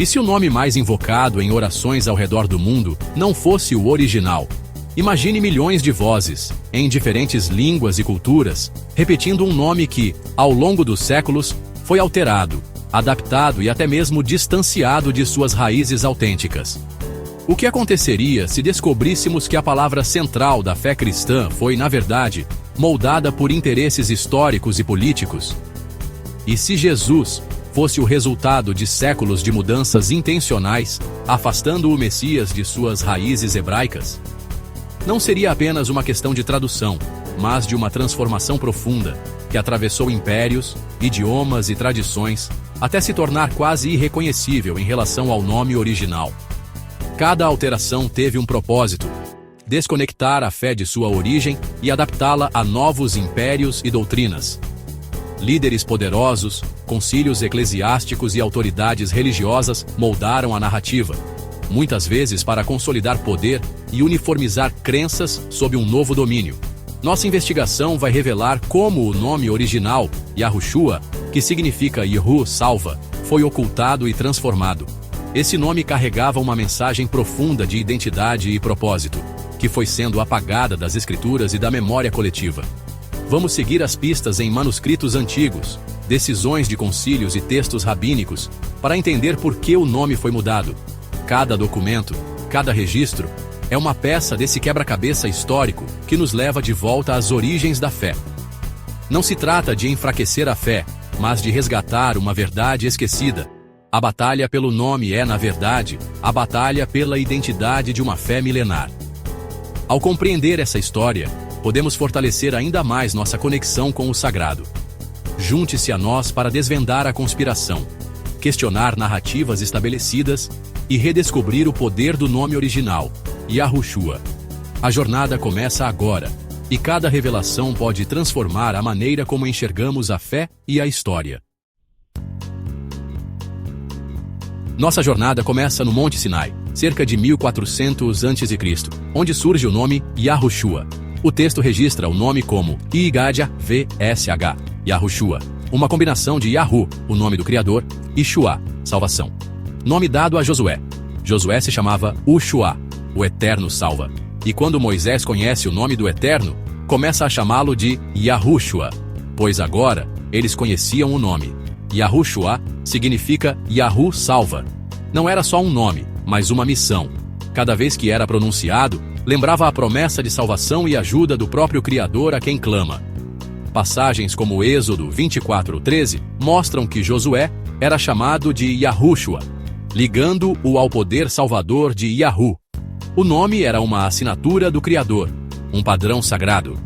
E se o nome mais invocado em orações ao redor do mundo não fosse o original? Imagine milhões de vozes, em diferentes línguas e culturas, repetindo um nome que, ao longo dos séculos, foi alterado, adaptado e até mesmo distanciado de suas raízes autênticas. O que aconteceria se descobríssemos que a palavra central da fé cristã foi, na verdade, moldada por interesses históricos e políticos? E se Jesus fosse o resultado de séculos de mudanças intencionais, afastando o Messias de suas raízes hebraicas? Não seria apenas uma questão de tradução, mas de uma transformação profunda, que atravessou impérios, idiomas e tradições, até se tornar quase irreconhecível em relação ao nome original. Cada alteração teve um propósito: desconectar a fé de sua origem e adaptá-la a novos impérios e doutrinas. Líderes poderosos, concílios eclesiásticos e autoridades religiosas moldaram a narrativa, muitas vezes para consolidar poder e uniformizar crenças sob um novo domínio. Nossa investigação vai revelar como o nome original, Yahushua, que significa Yehu, salva, foi ocultado e transformado. Esse nome carregava uma mensagem profunda de identidade e propósito, que foi sendo apagada das escrituras e da memória coletiva. Vamos seguir as pistas em manuscritos antigos, decisões de concílios e textos rabínicos, para entender por que o nome foi mudado. Cada documento, cada registro, é uma peça desse quebra-cabeça histórico que nos leva de volta às origens da fé. Não se trata de enfraquecer a fé, mas de resgatar uma verdade esquecida. A batalha pelo nome é, na verdade, a batalha pela identidade de uma fé milenar. Ao compreender essa história, podemos fortalecer ainda mais nossa conexão com o sagrado. Junte-se a nós para desvendar a conspiração, questionar narrativas estabelecidas e redescobrir o poder do nome original, Yahushua. A jornada começa agora, e cada revelação pode transformar a maneira como enxergamos a fé e a história. Nossa jornada começa no Monte Sinai, cerca de 1400 a.C., onde surge o nome Yahushua. O texto registra o nome como I-G-A-V-S-H, Yahushua, uma combinação de Yahu, o nome do Criador, e Shua, salvação. Nome dado a Josué. Josué se chamava Ushua, o Eterno salva. E quando Moisés conhece o nome do Eterno, começa a chamá-lo de Yahushua, pois agora eles conheciam o nome. Yahushua significa Yahu salva. Não era só um nome, mas uma missão. Cada vez que era pronunciado, lembrava a promessa de salvação e ajuda do próprio Criador a quem clama. Passagens como Êxodo 24:13 mostram que Josué era chamado de Yahushua, ligando-o ao poder salvador de Yahu. O nome era uma assinatura do Criador, um padrão sagrado.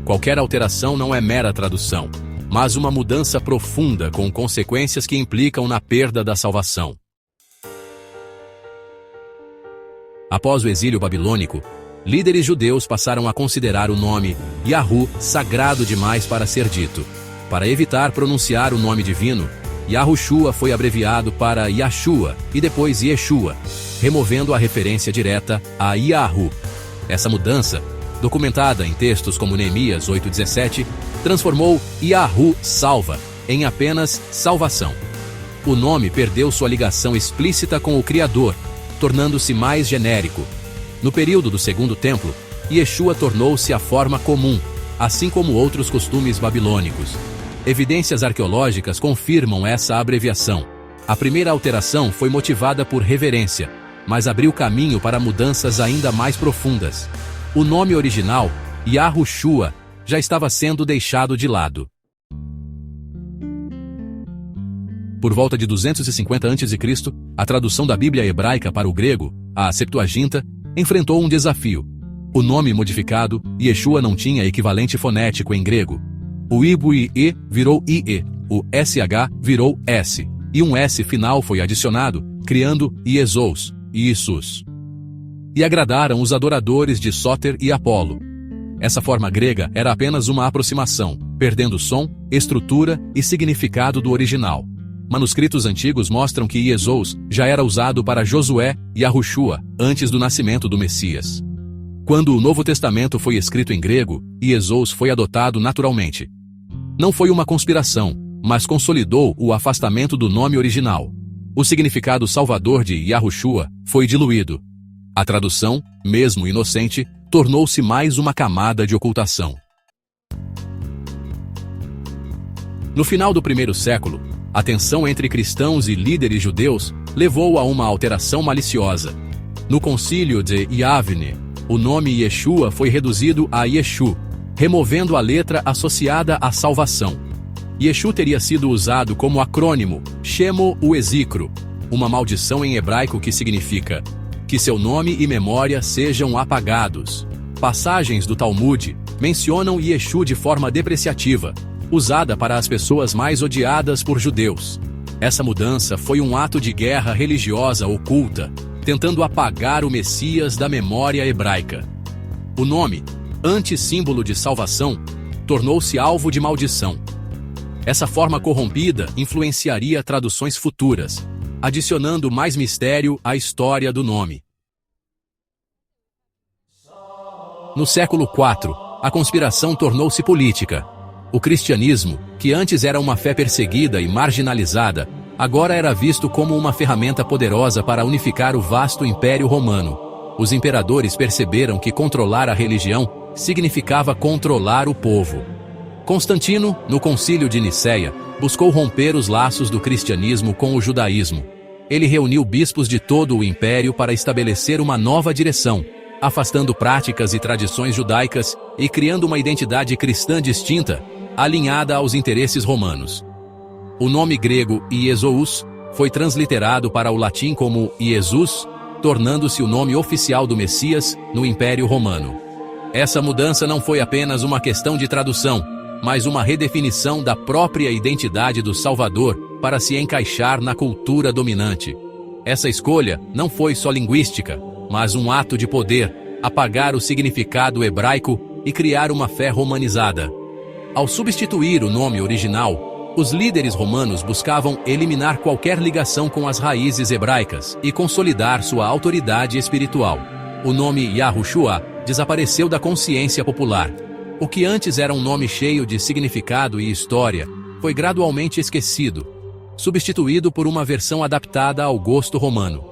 Qualquer alteração não é mera tradução, mas uma mudança profunda com consequências que implicam na perda da salvação. Após o exílio babilônico, líderes judeus passaram a considerar o nome Yahu sagrado demais para ser dito. Para evitar pronunciar o nome divino, Yahushua foi abreviado para Yahshua e depois Yeshua, removendo a referência direta a Yahu. Essa mudança, documentada em textos como Neemias 8:17, transformou Yahu salva em apenas salvação. O nome perdeu sua ligação explícita com o Criador, tornando-se mais genérico. No período do Segundo Templo, Yeshua tornou-se a forma comum, assim como outros costumes babilônicos. Evidências arqueológicas confirmam essa abreviação. A primeira alteração foi motivada por reverência, mas abriu caminho para mudanças ainda mais profundas. O nome original, Yahushua, já estava sendo deixado de lado. Por volta de 250 a.C., a tradução da Bíblia hebraica para o grego, a Septuaginta, enfrentou um desafio. O nome modificado, Yeshua, não tinha equivalente fonético em grego. O IE virou IE, o SH virou S, e um S final foi adicionado, criando Iesous, Isus. E agradaram os adoradores de Sóter e Apolo. Essa forma grega era apenas uma aproximação, perdendo som, estrutura e significado do original. Manuscritos antigos mostram que Iesous já era usado para Josué e Yahushua antes do nascimento do Messias. Quando o Novo Testamento foi escrito em grego, Iesous foi adotado naturalmente. Não foi uma conspiração, mas consolidou o afastamento do nome original. o significado salvador de Yahushua foi diluído. A tradução, mesmo inocente, tornou-se mais uma camada de ocultação. No final do primeiro século, a tensão entre cristãos e líderes judeus levou a uma alteração maliciosa. No concílio de Yavne, o nome Yeshua foi reduzido a Yeshu, removendo a letra associada à salvação. Yeshu teria sido usado como acrônimo Shemo Uezikro, uma maldição em hebraico que significa que seu nome e memória sejam apagados. Passagens do Talmud mencionam Yeshu de forma depreciativa, usada para as pessoas mais odiadas por judeus. Essa mudança foi um ato de guerra religiosa oculta, tentando apagar o Messias da memória hebraica. O nome, antissímbolo de salvação, tornou-se alvo de maldição. Essa forma corrompida influenciaria traduções futuras, adicionando mais mistério à história do nome. No século IV, a conspiração tornou-se política. O cristianismo, que antes era uma fé perseguida e marginalizada, agora era visto como uma ferramenta poderosa para unificar o vasto Império Romano. Os imperadores perceberam que controlar a religião significava controlar o povo. Constantino, no Concílio de Nicéia, buscou romper os laços do cristianismo com o judaísmo. Ele reuniu bispos de todo o império para estabelecer uma nova direção, afastando práticas e tradições judaicas e criando uma identidade cristã distinta, alinhada aos interesses romanos. O nome grego Iesous foi transliterado para o latim como Iesus, tornando-se o nome oficial do Messias no Império Romano. Essa mudança não foi apenas uma questão de tradução, mas uma redefinição da própria identidade do Salvador para se encaixar na cultura dominante. Essa escolha não foi só linguística, mas um ato de poder, apagar o significado hebraico e criar uma fé romanizada. Ao substituir o nome original, os líderes romanos buscavam eliminar qualquer ligação com as raízes hebraicas e consolidar sua autoridade espiritual. O nome Yahushua desapareceu da consciência popular. O que antes era um nome cheio de significado e história, foi gradualmente esquecido, substituído por uma versão adaptada ao gosto romano.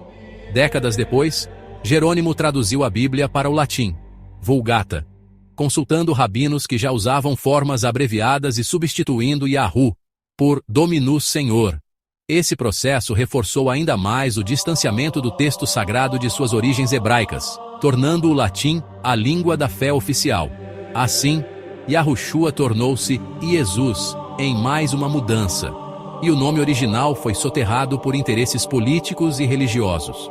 Décadas depois, Jerônimo traduziu a Bíblia para o latim, Vulgata, consultando rabinos que já usavam formas abreviadas e substituindo Yahu por Dominus Senhor. Esse processo reforçou ainda mais o distanciamento do texto sagrado de suas origens hebraicas, tornando o latim a língua da fé oficial. Assim, Yahushua tornou-se Iesus em mais uma mudança, e o nome original foi soterrado por interesses políticos e religiosos.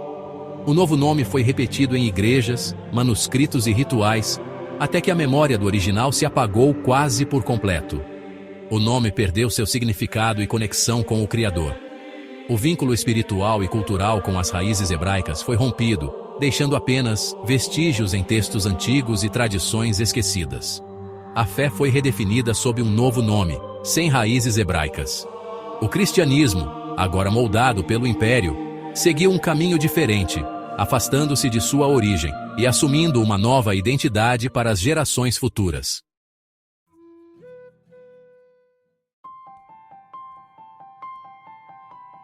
O novo nome foi repetido em igrejas, manuscritos e rituais, até que a memória do original se apagou quase por completo. O nome perdeu seu significado e conexão com o Criador. O vínculo espiritual e cultural com as raízes hebraicas foi rompido, deixando apenas vestígios em textos antigos e tradições esquecidas. A fé foi redefinida sob um novo nome, sem raízes hebraicas. O cristianismo, agora moldado pelo Império, seguiu um caminho diferente, afastando-se de sua origem e assumindo uma nova identidade para as gerações futuras.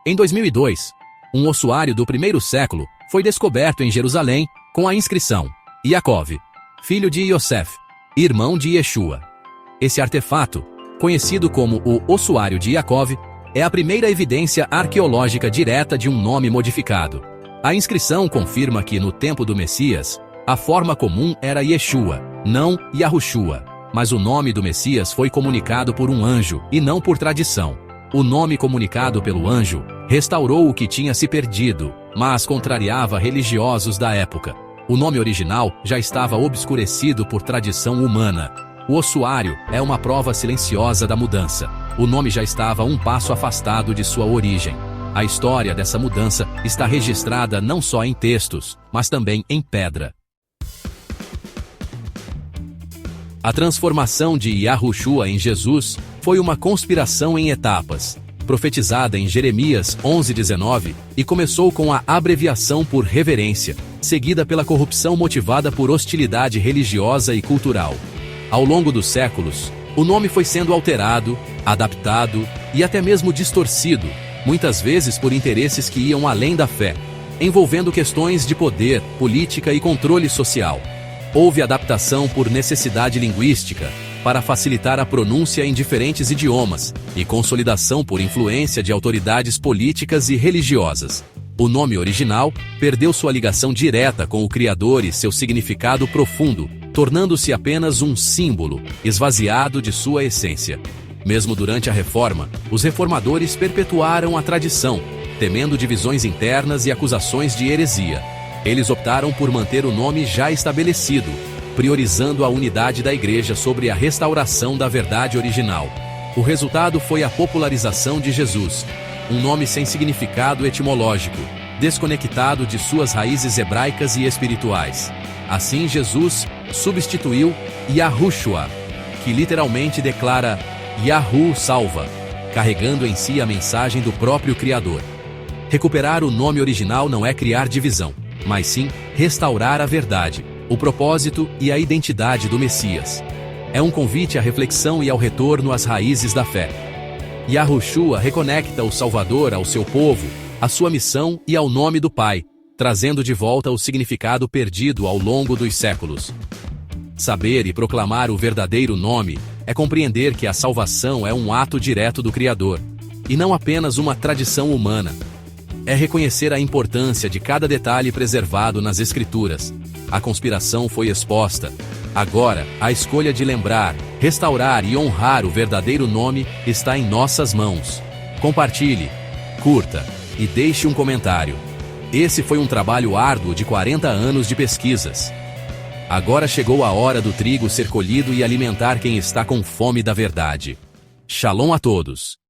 Em 2002, um ossuário do primeiro século foi descoberto em Jerusalém com a inscrição Yaakov, filho de Yosef, irmão de Yeshua. Esse artefato, conhecido como o ossuário de Yaakov, é a primeira evidência arqueológica direta de um nome modificado. A inscrição confirma que, no tempo do Messias, a forma comum era Yeshua, não Yahushua, mas o nome do Messias foi comunicado por um anjo e não por tradição. O nome comunicado pelo anjo restaurou o que tinha se perdido, mas contrariava religiosos da época. O nome original já estava obscurecido por tradição humana. O ossuário é uma prova silenciosa da mudança. O nome já estava um passo afastado de sua origem. A história dessa mudança está registrada não só em textos, mas também em pedra. A transformação de Yahushua em Jesus foi uma conspiração em etapas, profetizada em Jeremias 11:19, e começou com a abreviação por reverência, seguida pela corrupção motivada por hostilidade religiosa e cultural. Ao longo dos séculos, o nome foi sendo alterado, adaptado e até mesmo distorcido, muitas vezes por interesses que iam além da fé, envolvendo questões de poder, política e controle social. Houve adaptação por necessidade linguística, para facilitar a pronúncia em diferentes idiomas, e consolidação por influência de autoridades políticas e religiosas. O nome original perdeu sua ligação direta com o Criador e seu significado profundo, tornando-se apenas um símbolo, esvaziado de sua essência. Mesmo durante a Reforma, os reformadores perpetuaram a tradição, temendo divisões internas e acusações de heresia. Eles optaram por manter o nome já estabelecido, priorizando a unidade da Igreja sobre a restauração da verdade original. O resultado foi a popularização de Jesus, um nome sem significado etimológico, desconectado de suas raízes hebraicas e espirituais. Assim, Jesus substituiu Yahushua, que literalmente declara Yahu salva, carregando em si a mensagem do próprio Criador. Recuperar o nome original não é criar divisão, mas sim restaurar a verdade, o propósito e a identidade do Messias. É um convite à reflexão e ao retorno às raízes da fé. Yahushua reconecta o Salvador ao seu povo, à sua missão e ao nome do Pai, trazendo de volta o significado perdido ao longo dos séculos. Saber e proclamar o verdadeiro nome é compreender que a salvação é um ato direto do Criador, e não apenas uma tradição humana. É reconhecer a importância de cada detalhe preservado nas Escrituras. A conspiração foi exposta. Agora, a escolha de lembrar, restaurar e honrar o verdadeiro nome está em nossas mãos. Compartilhe, curta e deixe um comentário. Esse foi um trabalho árduo de 40 anos de pesquisas. Agora chegou a hora do trigo ser colhido e alimentar quem está com fome da verdade. Shalom a todos!